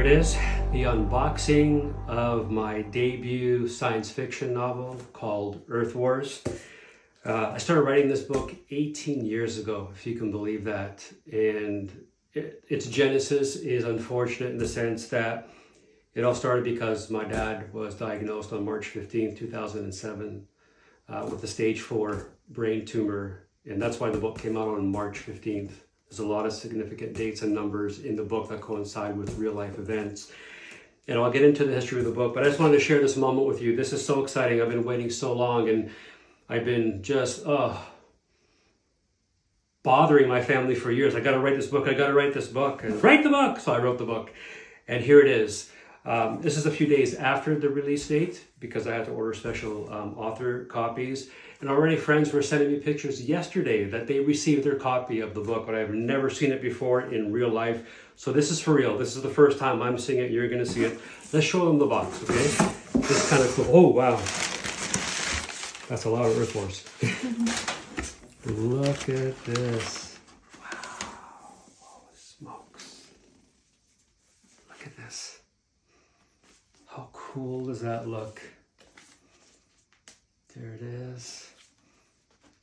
it is, the unboxing of my debut science fiction novel called Earth Wars. I started writing this book 18 years ago, if you can believe that. And its genesis is unfortunate in the sense that it all started because my dad was diagnosed on March 15th, 2007 with a stage 4 brain tumor. And that's why the book came out on March 15th. There's a lot of significant dates and numbers in the book that coincide with real life events. And I'll get into the history of the book, but I just wanted to share this moment with you. This is so exciting. I've been waiting so long, and I've been just bothering my family for years. I got to write this book. I got to write this book. And write the book! So I wrote the book. And here it is. This is a few days after the release date because I had to order special author copies. And already friends were sending me pictures yesterday that they received their copy of the book, but I've never seen it before in real life. So this is for real. This is the first time I'm seeing it. You're going to see it. Let's show them the box, okay? This is kind of cool. Oh, wow. That's a lot of Earth Wars. Look at this. Wow. Holy smokes. Look at this. How cool does that look? There it is.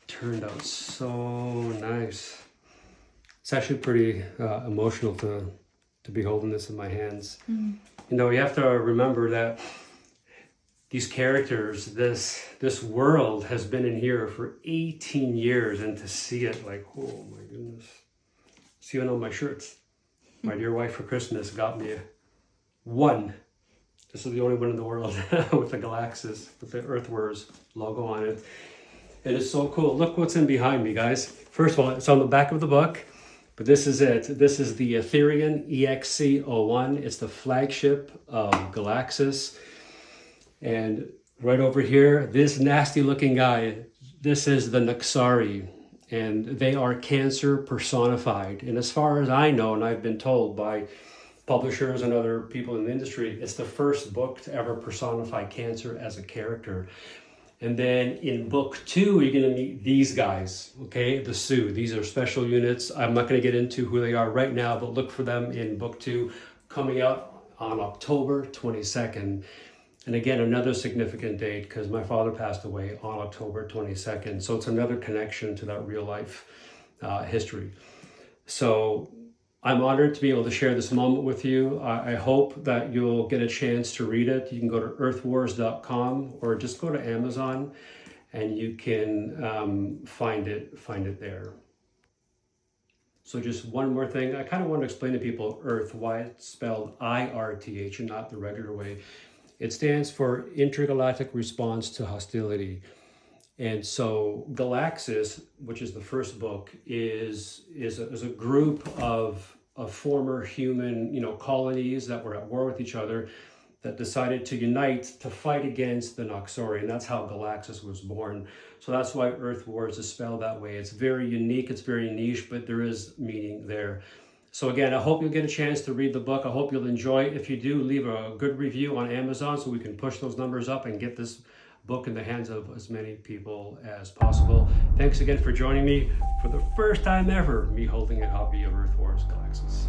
Turned out so nice. It's actually pretty emotional to be holding this in my hands. Mm. You know, you have to remember that these characters, this world has been in here for 18 years, and to see it like, oh my goodness. See it on my shirts. My dear wife for Christmas got me one. This is the only one in the world with the GALAXIS, with the Earth Wars logo on it. It is so cool. Look what's in behind me, guys. First of all, it's on the back of the book, but this is it. This is the Ethereum EXC-01. It's the flagship of GALAXIS. And right over here, this nasty looking guy, this is the Naxari. And they are cancer personified. And as far as I know, and I've been told by publishers and other people in the industry, it's the first book to ever personify cancer as a character. And then in book 2, you're going to meet these guys, okay? The Sioux. These are special units. I'm not going to get into who they are right now, but look for them in book 2 coming out on October 22nd. And again, another significant date because my father passed away on October 22nd. So it's another connection to that real life history. So I'm honored to be able to share this moment with you. I hope that you'll get a chance to read it. You can go to earthwars.com or just go to Amazon and you can find it there. So just one more thing. I kind of want to explain to people Earth, why it's spelled IRTH and not the regular way. It stands for Intergalactic Response to Hostility. And so GALAXIS, which is the first book, is a group of former human, colonies that were at war with each other that decided to unite to fight against the Naxari. And that's how GALAXIS was born. So that's why Earth Wars is spelled that way. It's very unique, it's very niche, but there is meaning there. So again, I hope you'll get a chance to read the book. I hope you'll enjoy it. If you do, leave a good review on Amazon so we can push those numbers up and get this book in the hands of as many people as possible. Thanks again for joining me for the first time ever, me holding a copy of Earth Wars GALAXIS.